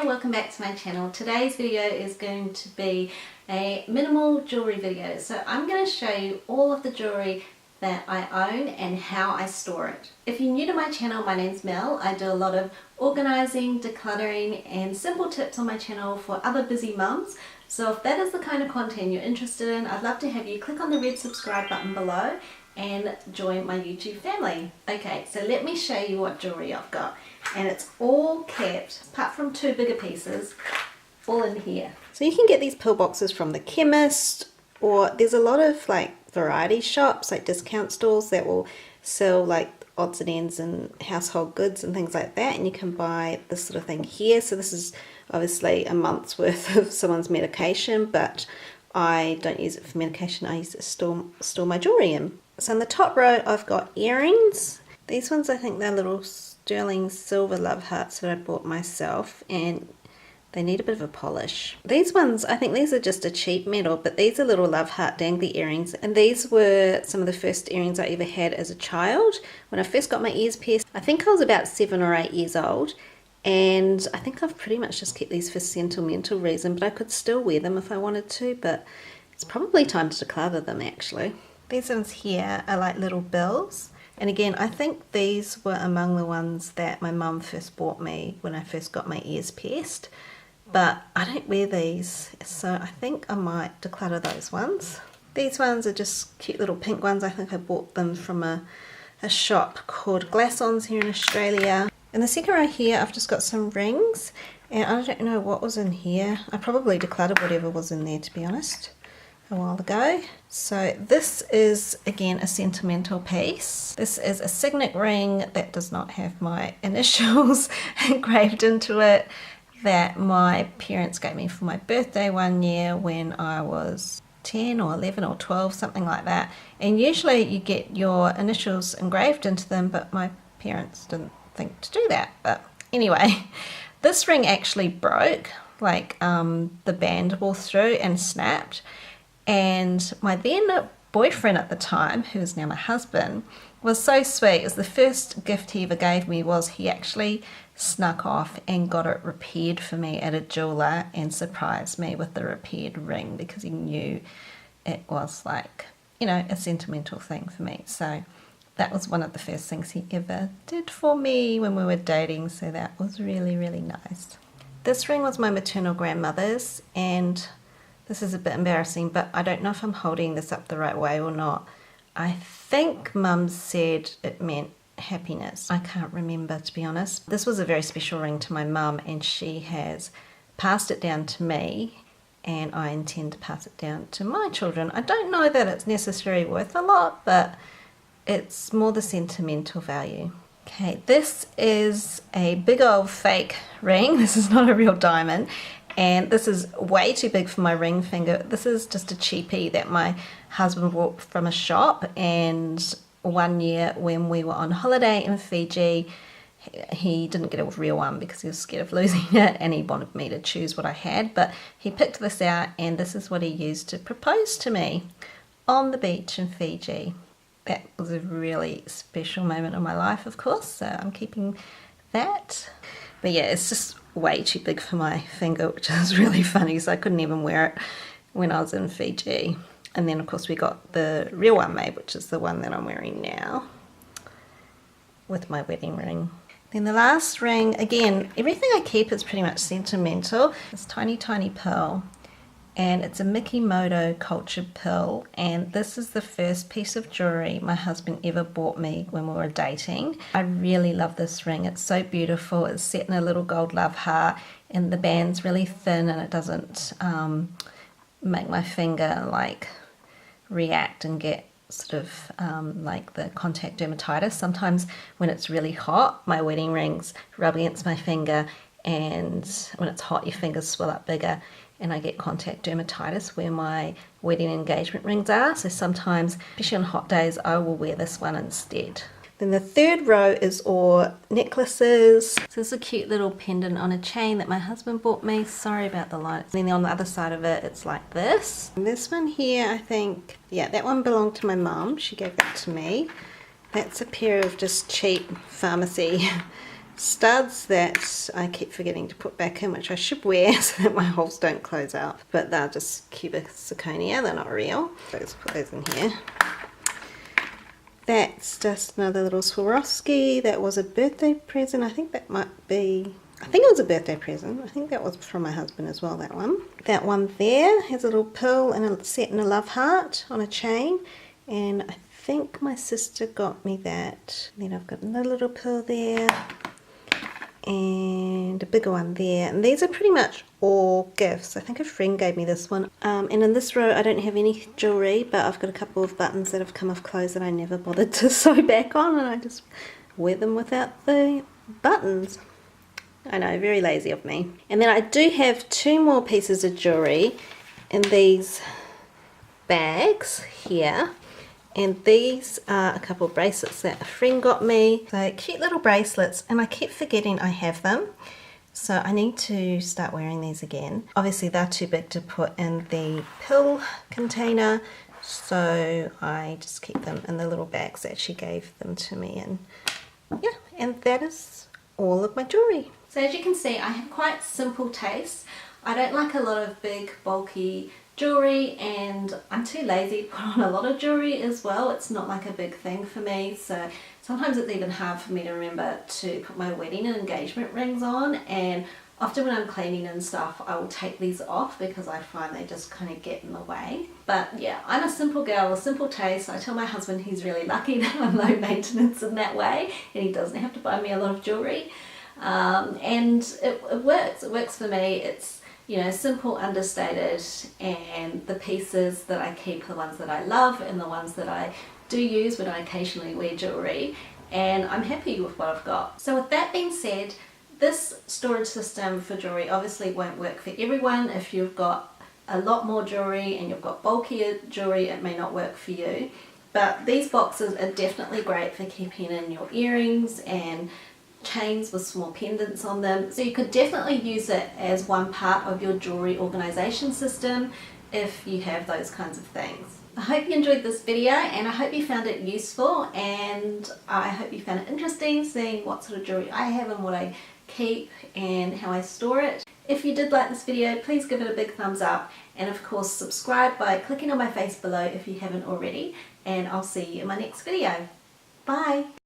there, welcome back to my channel. Today's video is going to be a minimal jewelry video. So I'm going to show you all of the jewelry that I own and how I store it. If you're new to my channel, my name's Mel. I do a lot of organizing, decluttering and simple tips on my channel for other busy mums. So if that is the kind of content you're interested in, I'd love to have you click on the red subscribe button below and join my YouTube family. Okay, so let me show you what jewelry I've got. And it's all kept, apart from two bigger pieces, all in here. So you can get these pill boxes from the chemist, or there's a lot of like variety shops, like discount stores that will sell like odds and ends and household goods and things like that, and you can buy this sort of thing here. So this is obviously a month's worth of someone's medication, but I don't use it for medication, I use it to store my jewelry in. So in the top row I've got earrings. These ones, I think they're little sterling silver love hearts that I bought myself, and they need a bit of a polish. These ones, I think these are just a cheap metal, but these are little love heart dangly earrings, and these were some of the first earrings I ever had as a child. When I first got my ears pierced, I think I was about 7 or 8 years old, and I think I've pretty much just kept these for sentimental reason, but I could still wear them if I wanted to, but it's probably time to declutter them actually. These ones here are like little bills. And again, I think these were among the ones that my mum first bought me when I first got my ears pierced. But I don't wear these, so I think I might declutter those ones. These ones are just cute little pink ones. I think I bought them from a shop called Glassons here in Australia. In the second row here, I've just got some rings. And I don't know what was in here. I probably decluttered whatever was in there, to be honest, a while ago. So this is again a sentimental piece. This is a signet ring that does not have my initials engraved into it, that my parents gave me for my birthday one year when I was 10 or 11 or 12, something like that. And usually you get your initials engraved into them, but my parents didn't think to do that. But anyway, this ring actually broke, like the band wore through and snapped. And my then boyfriend at the time, who is now my husband, was so sweet. It was the first gift he ever gave me. Was he actually snuck off and got it repaired for me at a jeweler and surprised me with the repaired ring, because he knew it was like, you know, a sentimental thing for me. So that was one of the first things he ever did for me when we were dating, so that was really, really nice. This ring was my maternal grandmother's, and this is a bit embarrassing, but I don't know if I'm holding this up the right way or not. I think Mum said it meant happiness. I can't remember, to be honest. This was a very special ring to my mum, and she has passed it down to me, and I intend to pass it down to my children. I don't know that it's necessarily worth a lot, but it's more the sentimental value. Okay, this is a big old fake ring. This is not a real diamond. And this is way too big for my ring finger. This is just a cheapie that my husband bought from a shop, and one year when we were on holiday in Fiji, he didn't get a real one because he was scared of losing it, and he wanted me to choose what I had, but he picked this out, and this is what he used to propose to me on the beach in Fiji. That was a really special moment in my life, of course, so I'm keeping that. But yeah, it's just way too big for my finger, which is really funny, so I couldn't even wear it when I was in Fiji. And then of course we got the real one made, which is the one that I'm wearing now with my wedding ring. Then the last ring, again, everything I keep is pretty much sentimental. This tiny, tiny pearl, and it's a Mikimoto cultured pearl, and this is the first piece of jewelry my husband ever bought me when we were dating. I really love this ring. It's so beautiful. It's set in a little gold love heart, and the band's really thin, and it doesn't make my finger like react and get sort of like the contact dermatitis. Sometimes when it's really hot, my wedding rings rub against my finger, and when it's hot your fingers swell up bigger, and I get contact dermatitis where my wedding engagement rings are. So sometimes, especially on hot days, I will wear this one instead. Then the third row is all necklaces. So this is a cute little pendant on a chain that my husband bought me. Sorry about the lights. And then on the other side of it, it's like this. And this one here, I think, yeah, that one belonged to my mum. She gave that to me. That's a pair of just cheap pharmacy studs that I keep forgetting to put back in, which I should wear so that my holes don't close out, but they're just cubic zirconia, they're not real. So let's put those in here. That's just another little Swarovski. That was a birthday present. I think that might be, I think it was a birthday present. I think that was from my husband as well, that one. That one there has a little pearl and a set in a love heart on a chain. And I think my sister got me that. Then I've got another little pearl there. And a bigger one there, and these are pretty much all gifts. I think a friend gave me this one. And in this row I don't have any jewellery, but I've got a couple of buttons that have come off clothes that I never bothered to sew back on, and I just wear them without the buttons. I know, very lazy of me. And then I do have 2 more pieces of jewellery in these bags here. And these are a couple of bracelets that a friend got me. So cute little bracelets, and I keep forgetting I have them. So I need to start wearing these again. Obviously they're too big to put in the pill container, so I just keep them in the little bags that she gave them to me. And yeah, and that is all of my jewellery. So as you can see, I have quite simple tastes. I don't like a lot of big bulky jewellery, and I'm too lazy to put on a lot of jewellery as well. It's not like a big thing for me, so sometimes it's even hard for me to remember to put my wedding and engagement rings on, and often when I'm cleaning and stuff I will take these off because I find they just kind of get in the way. But yeah, I'm a simple girl with simple taste. I tell my husband he's really lucky that I'm low maintenance in that way and he doesn't have to buy me a lot of jewellery, and it works for me. It's, you know, simple, understated, and the pieces that I keep are the ones that I love and the ones that I do use when I occasionally wear jewellery, and I'm happy with what I've got. So with that being said, this storage system for jewellery obviously won't work for everyone. If you've got a lot more jewellery and you've got bulkier jewellery, it may not work for you. But these boxes are definitely great for keeping in your earrings and chains with small pendants on them, so you could definitely use it as one part of your jewellery organisation system if you have those kinds of things. I hope you enjoyed this video, and I hope you found it useful, and I hope you found it interesting seeing what sort of jewellery I have and what I keep and how I store it. If you did like this video, please give it a big thumbs up, and of course subscribe by clicking on my face below if you haven't already, and I'll see you in my next video. Bye!